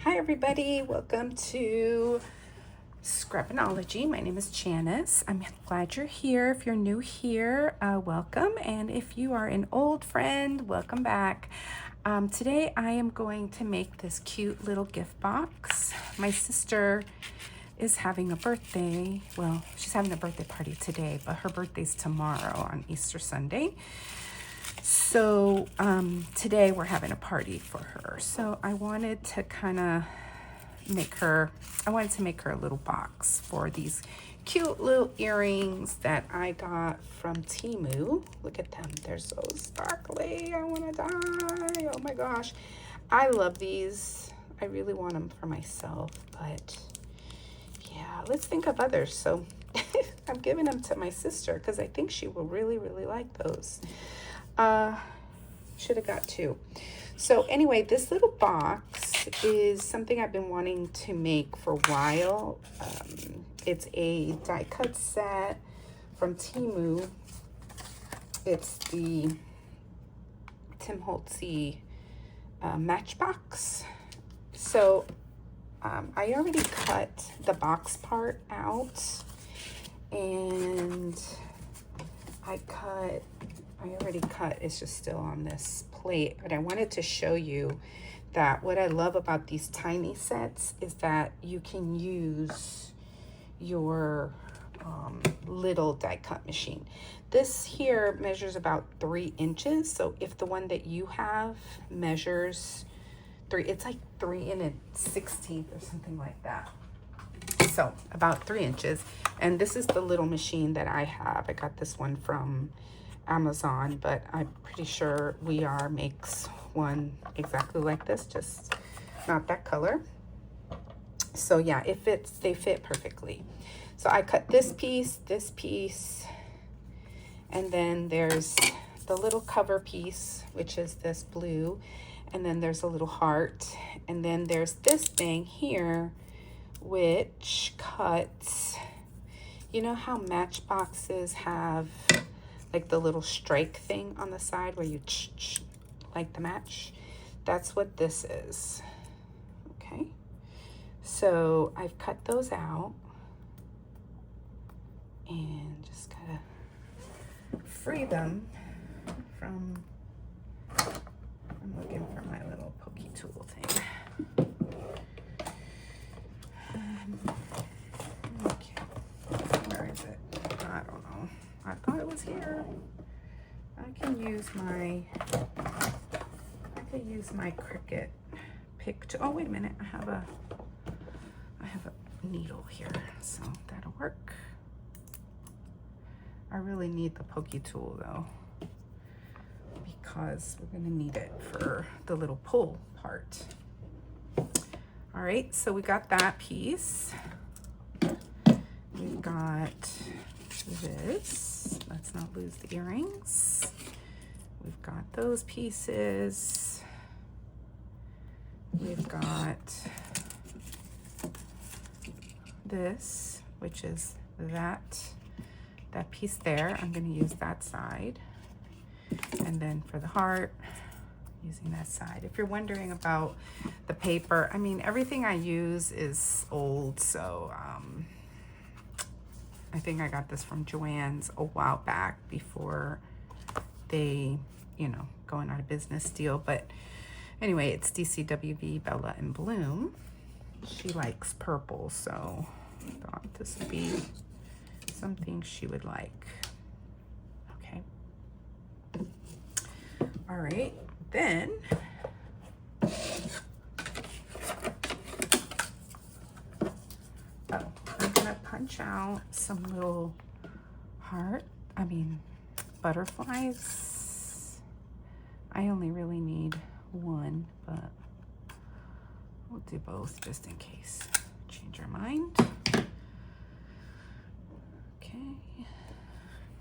Hi everybody, welcome to Scrapinology. My name is Janice. I'm glad you're here. If you're new here, welcome. And if you are an old friend, welcome back. Today I am going to make this cute little gift box. My sister is having a birthday. Well, she's having a birthday party today, but her birthday's tomorrow on Easter Sunday. So today we're having a party for her. So I wanted to make her a little box for these cute little earrings that I got from TEMU. Look at them, they're so sparkly. I want to die. Oh my gosh, I love these. I really want them for myself, but yeah, let's think of others. So I'm giving them to my sister because I think she will really like those. Should have got two. So anyway, this little box is something I've been wanting to make for a while. It's a die cut set from TEMU. It's the matchbox. So I already cut the box part out, and I already cut, it's just still on this plate, but I wanted to show you that what I love about these tiny sets is that you can use your little die cut machine. This here measures about 3 inches. So if the one that you have measures 3, it's like 3 1/16 or something like that. So about 3 inches. And this is the little machine that I have. I got this one from Amazon, but I'm pretty sure We Are makes one exactly like this, just not that color. So yeah, they fit perfectly. So I cut this piece, and then there's the little cover piece, which is this blue, and then there's a little heart, and then there's this thing here, which cuts, you know how matchboxes have like the little strike thing on the side where you like the match? That's what this is. Okay, so I've cut those out and just gotta free them from, I'm looking for my little pokey tool thing. Okay, where is it? I don't know. I thought it was here. I can use my Cricut pick tool. Oh, wait a minute. I have a needle here, so that'll work. I really need the pokey tool though, because we're gonna need it for the little pull part. All right, so we got that piece. We've got this. Let's not lose the earrings. We've got those pieces. We've got this, which is that piece there. I'm going to use that side. And then for the heart, using that side. If you're wondering about the paper, I mean, everything I use is old, so I think I got this from Joann's a while back before they, going out of business deal. But anyway, it's DCWB Bella and Bloom. She likes purple, so I thought this would be something she would like. Okay. All right, then I'm gonna punch out some little butterflies. I only really need one, but we'll do both just in case. Change our mind. Okay,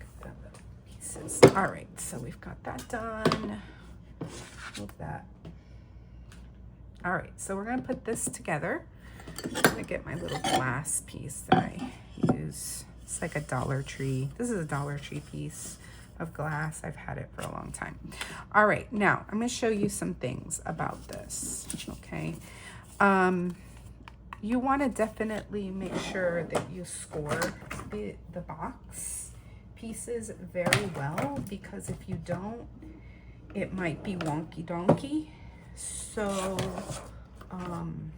got that little pieces. All right, so we've got that done. Move that. All right, so we're gonna put this together. I'm gonna get my little glass piece that I use. It's like a Dollar Tree. This is a Dollar Tree piece of glass. I've had it for a long time. All right, now I'm gonna show you some things about this, okay? You want to definitely make sure that you score the box pieces very well, because if you don't, it might be wonky donkey. So I'm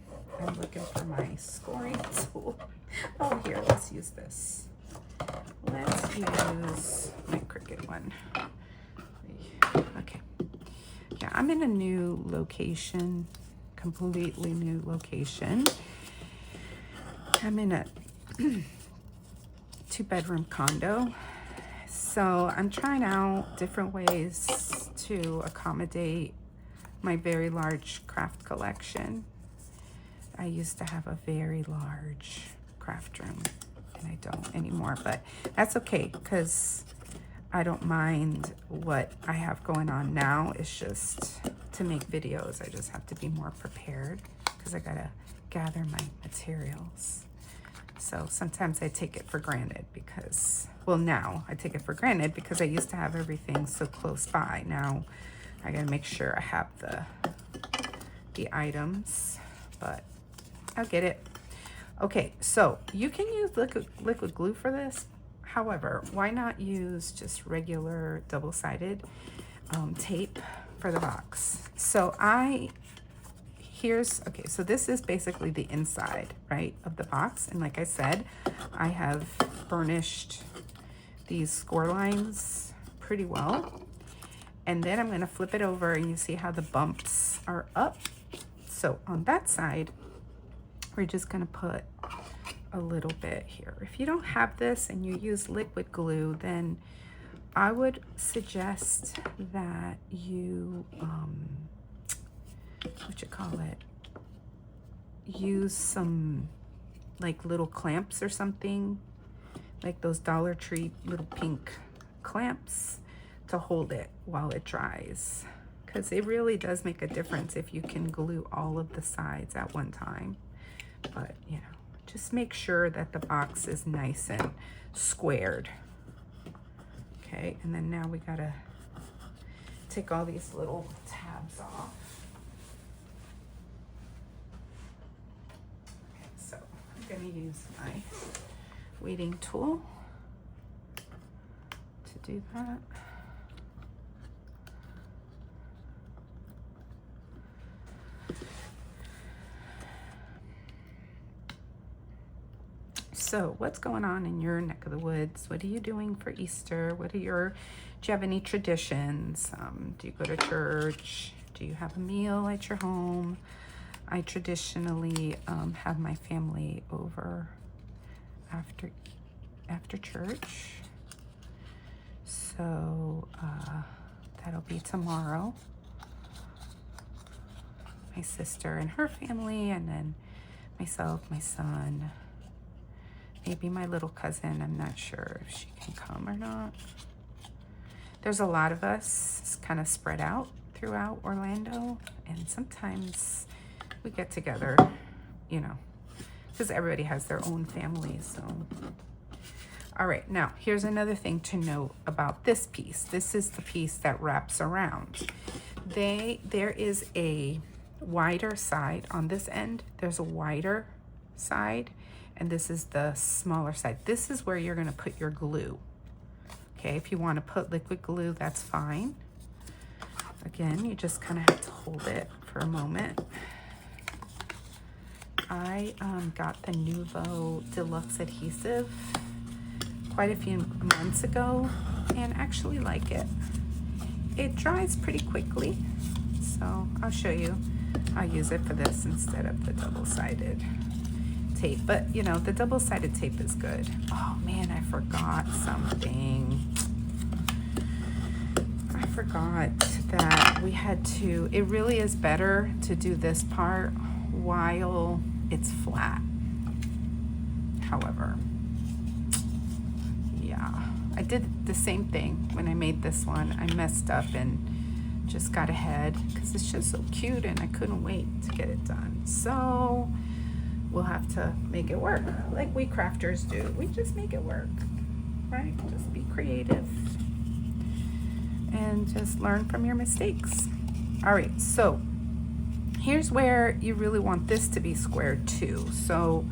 looking for my scoring tool. Oh, here, let's use this. Let's use my Cricut one. Okay. Yeah, I'm in a new location, completely new location. I'm in a 2-bedroom condo. So I'm trying out different ways to accommodate my very large craft collection. I used to have a very large craft room, and I don't anymore, but that's okay, because I don't mind what I have going on now. It's just to make videos, I just have to be more prepared, because I gotta gather my materials. So sometimes I take it for granted because, well, now I take it for granted because I used to have everything so close by. Now I gotta make sure I have the items, but I'll get it. Okay, so you can use liquid glue for this. However, why not use just regular double-sided tape for the box? So okay, so this is basically the inside, right, of the box. And like I said, I have burnished these score lines pretty well. And then I'm gonna flip it over, and you see how the bumps are up. So on that side, we're just gonna put a little bit here. If you don't have this and you use liquid glue, then I would suggest that you, use some like little clamps or something, like those Dollar Tree little pink clamps, to hold it while it dries, because it really does make a difference if you can glue all of the sides at one time. But you know, just make sure that the box is nice and squared. Okay, and then now we gotta take all these little tabs off. Okay, so I'm gonna use my weeding tool to do that. So what's going on in your neck of the woods? What are you doing for Easter? Do you have any traditions? Do you go to church? Do you have a meal at your home? I traditionally have my family over after church. So that'll be tomorrow. My sister and her family, and then myself, my son, maybe my little cousin. I'm not sure if she can come or not. There's a lot of us kind of spread out throughout Orlando, and sometimes we get together, you know, because everybody has their own family. So all right, now here's another thing to note about this piece. This is the piece that wraps around. There is a wider side on this end. There's a wider side, and this is the smaller side. This is where you're gonna put your glue. Okay, if you wanna put liquid glue, that's fine. Again, you just kind of have to hold it for a moment. I got the Nuvo Deluxe adhesive quite a few months ago, and actually like it. It dries pretty quickly, so I'll show you. I'll use it for this instead of the double-sided tape, but you know, the double-sided tape is good. Oh man, I forgot something. I forgot that we had to, it really is better to do this part while it's flat. However, yeah, I did the same thing when I made this one. I messed up and just got ahead because it's just so cute, and I couldn't wait to get it done. So we'll have to make it work like we crafters do. We just make it work, right? Just be creative and just learn from your mistakes. All right, so Here's where you really want this to be squared too. So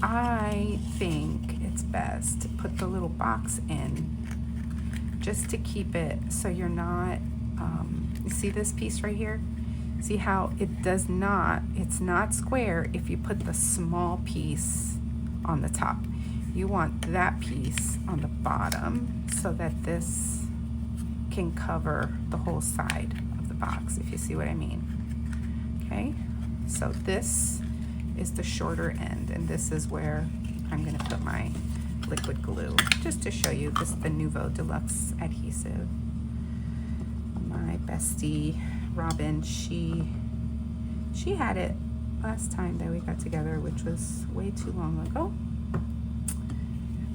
I think it's best to put the little box in just to keep it so you're not, you see this piece right here? See how it does not, it's not square if you put the small piece on the top. You want that piece on the bottom so that this can cover the whole side of the box, if you see what I mean. Okay, so this is the shorter end, and this is where I'm gonna put my liquid glue, just to show you. This is the Nouveau Deluxe adhesive. My bestie, Robin, she had it last time that we got together, which was way too long ago.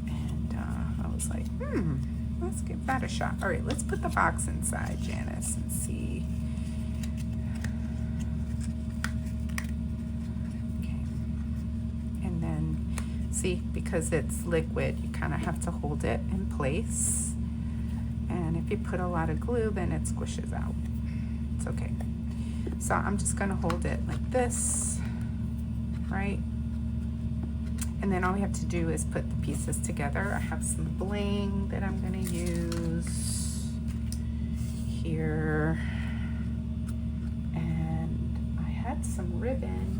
And I was like, let's give that a shot. All right, let's put the box inside, Janice, and see. See, because it's liquid, you kind of have to hold it in place. And if you put a lot of glue, then it squishes out. It's okay. So I'm just gonna hold it like this, right? And then all we have to do is put the pieces together. I have some bling that I'm gonna use here. And I had some ribbon.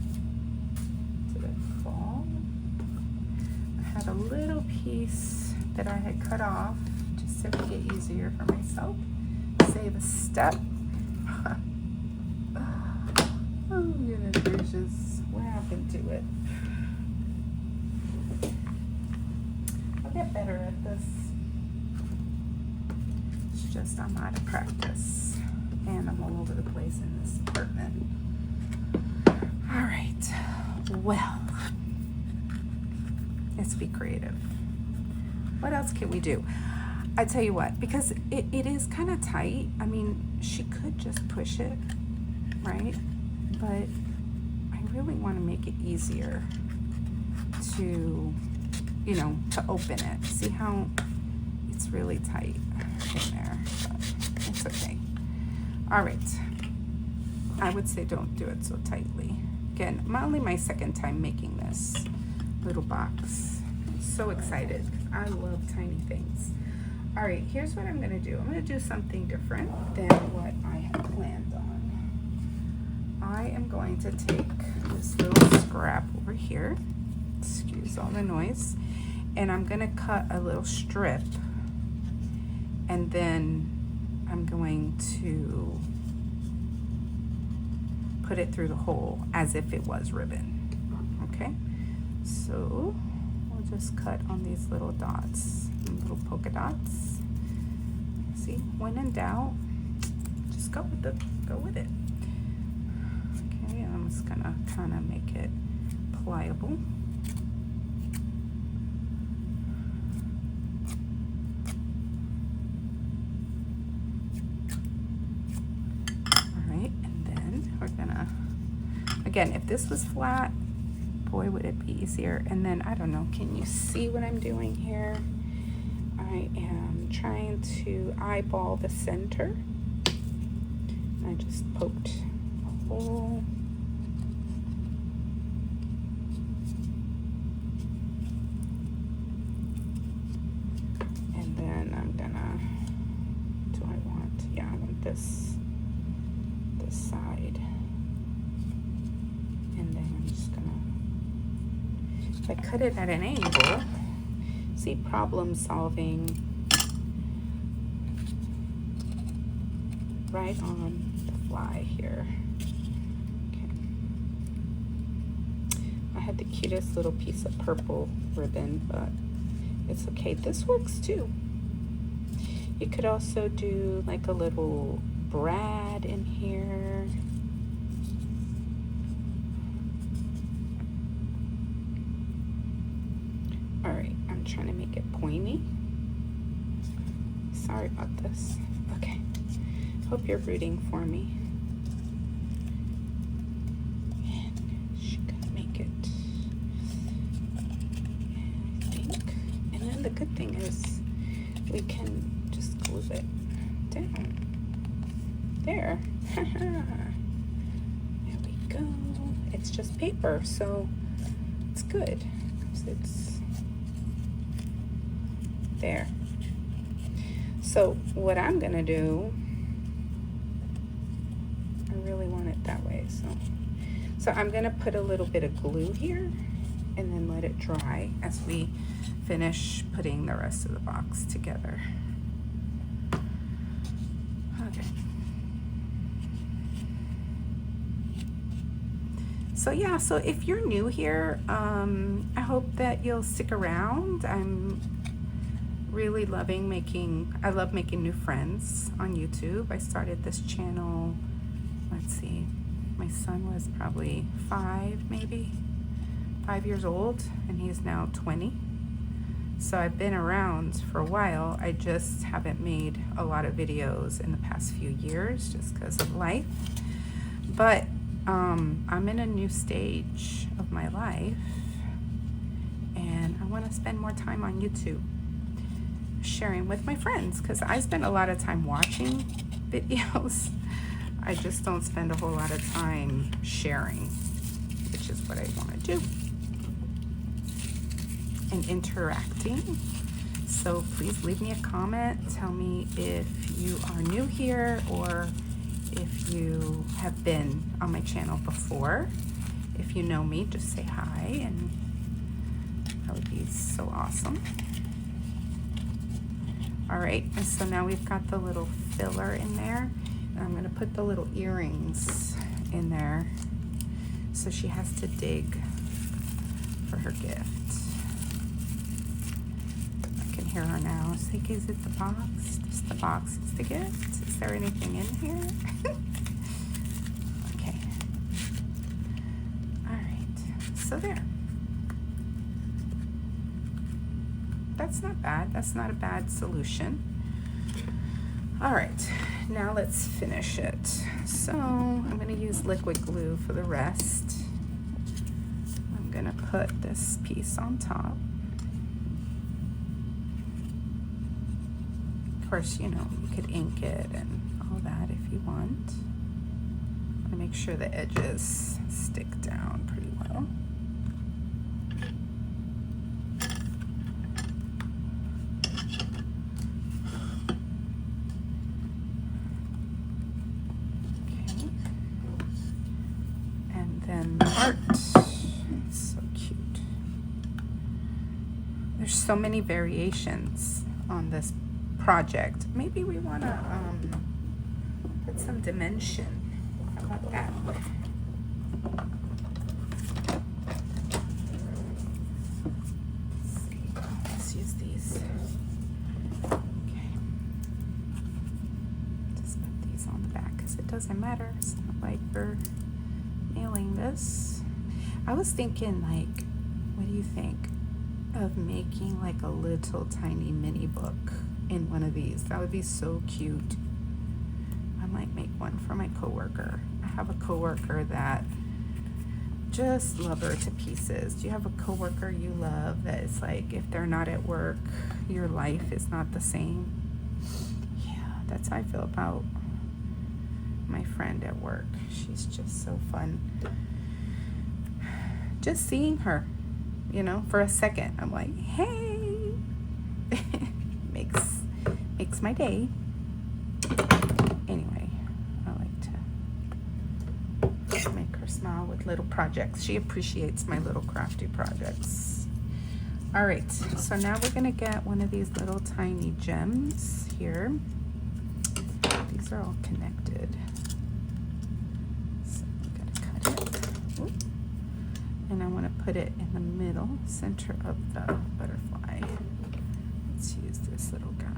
Did it fall? Had a little piece that I had cut off just to make it easier for myself. Save a step. Oh goodness gracious, what happened to it? I'll get better at this. It's just I'm out of practice and I'm all over the place in this apartment. All right, well, let's be creative. What else can we do? I tell you what, because it is kind of tight. I mean, she could just push it, right? But I really want to make it easier to, you know, to open it. See how it's really tight in there, but it's okay. All right. I would say don't do it so tightly. Again, only my second time making this little box. I'm so excited. I love tiny things. All right, here's what I'm gonna do. I'm gonna do something different than what I had planned on. I am going to take this little scrap over here, excuse all the noise, and I'm gonna cut a little strip, and then I'm going to put it through the hole as if it was ribbon, okay? So we'll just cut on these little dots, little polka dots. See, when in doubt, just go with it. Okay, I'm just gonna kind of make it pliable. All right, and then we're gonna, again, if this was flat, boy, would it be easier. And then, I don't know, can you see what I'm doing here? I am trying to eyeball the center. I just poked a hole. And then I'm gonna, I want this side. And then I'm just gonna, if I cut it at an angle, see, problem solving right on the fly here. Okay. I had the cutest little piece of purple ribbon, but it's okay. This works too. You could also do like a little brad in here. All right, I'm trying to make it pointy. Sorry about this. Okay, hope you're rooting for me. And she could make it, I think. And then the good thing is we can just glue it down. There. There we it's just paper, so it's good. So it's there. So what I'm gonna do, I really want it that way, so I'm gonna put a little bit of glue here and then let it dry as we finish putting the rest of the box together. Okay. So yeah, so if you're new here, I hope that you'll stick around. I'm really loving I love making new friends on YouTube. I started this channel, let's see, my son was probably 5 years old, and he's now 20. So I've been around for a while. I just haven't made a lot of videos in the past few years just because of life. But I'm in a new stage of my life, and I want to spend more time on YouTube sharing with my friends, because I spend a lot of time watching videos. I just don't spend a whole lot of time sharing, which is what I want to do, and interacting. So please leave me a comment. Tell me if you are new here or if you have been on my channel before. If you know me, just say hi, and that would be so awesome. All right, and so now we've got the little filler in there, and I'm gonna put the little earrings in there so she has to dig for her gift. I can hear her now. It's like, is it the box? Just the box is the gift? Is there anything in here? Okay. All right, so there. That's not bad. That's not a bad solution. All right, now let's finish it. So I'm gonna use liquid glue for the rest. I'm gonna put this piece on top. Of course, you know, you could ink it and all that if you want. I'm gonna make sure the edges stick down pretty well. Art, so cute. There's so many variations on this project. Maybe we want to put some dimension. How about that? Let's see. Let's use these. Okay. Just put these on the back because it doesn't matter. It's not like we're nailing this. I was thinking, like, what do you think of making like a little tiny mini book in one of these? That would be so cute. I might make one for my coworker. I have a coworker that just love her to pieces. Do you have a coworker you love that is like, if they're not at work, your life is not the same? Yeah, that's how I feel about my friend at work. She's just so fun. Just seeing her, you know, for a second, I'm like, hey. makes my day. Anyway, I like to make her smile with little projects. She appreciates my little crafty projects. All right, so now we're gonna get one of these little tiny gems here. These are all connected. So I'm gonna cut it. Ooh. And I want to put it in the middle, center of the butterfly. Let's use this little guy.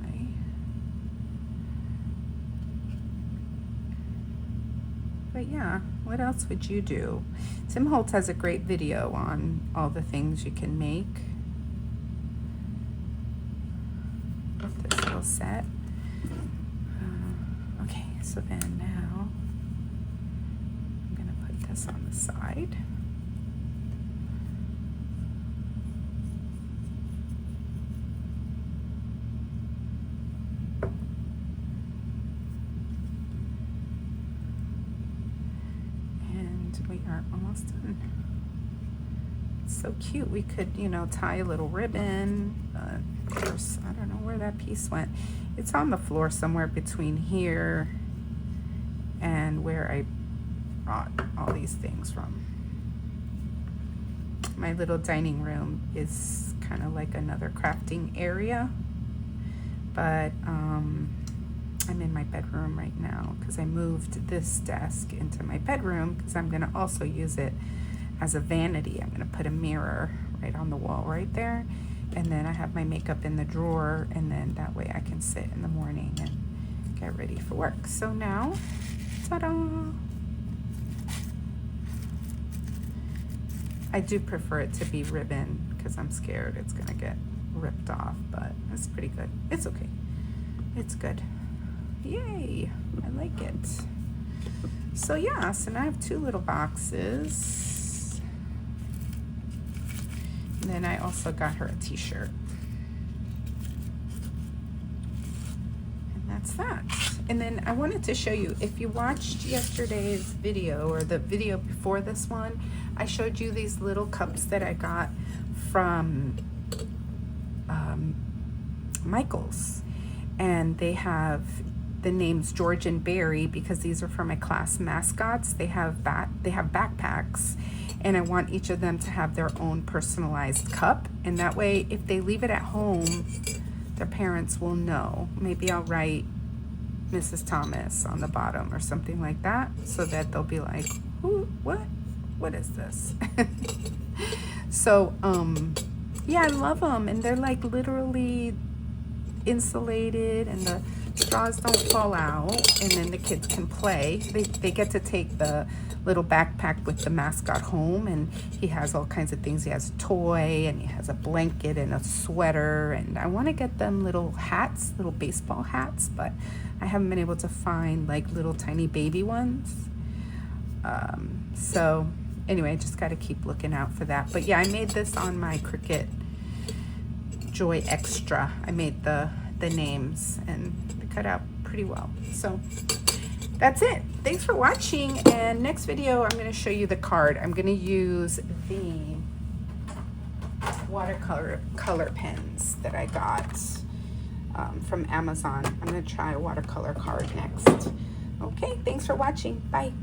But yeah, what else would you do? Tim Holtz has a great video on all the things you can make with this little set. Okay, so then now I'm going to put this on the side. We are almost done. It's so cute. We could, you know, tie a little ribbon. Of course, I don't know where that piece went. It's on the floor somewhere between here and where I brought all these things from. My little dining room is kind of like another crafting area, but I'm in my bedroom right now because I moved this desk into my bedroom because I'm going to also use it as a vanity. I'm going to put a mirror right on the wall right there, and then I have my makeup in the drawer, and then that way I can sit in the morning and get ready for work. So now, ta-da! I do prefer it to be ribbon because I'm scared it's going to get ripped off, but it's pretty good. It's okay. It's good. Yay! I like it. So yeah, so now I have 2 little boxes. And then I also got her a t-shirt. And that's that. And then I wanted to show you, if you watched yesterday's video or the video before this one, I showed you these little cups that I got from Michael's. And they have the names George and Barry because these are for my class mascots. They have backpacks, and I want each of them to have their own personalized cup, and that way if they leave it at home, their parents will know. Maybe I'll write Mrs. Thomas on the bottom or something like that, so that they'll be like, who, what is this? So yeah, I love them, and they're like literally insulated, and the straws don't fall out, and then the kids can play. They get to take the little backpack with the mascot home, and he has all kinds of things. He has a toy, and he has a blanket and a sweater, and I want to get them little hats, little baseball hats, but I haven't been able to find like little tiny baby ones. So anyway, I just got to keep looking out for that. But yeah, I made this on my Cricut Joy Extra. I made the names, and they cut out pretty well. So that's it. Thanks for watching, and next video I'm going to show you the card. I'm going to use the watercolor pens that I got from Amazon. I'm going to try a watercolor card next. Okay, thanks for watching. Bye.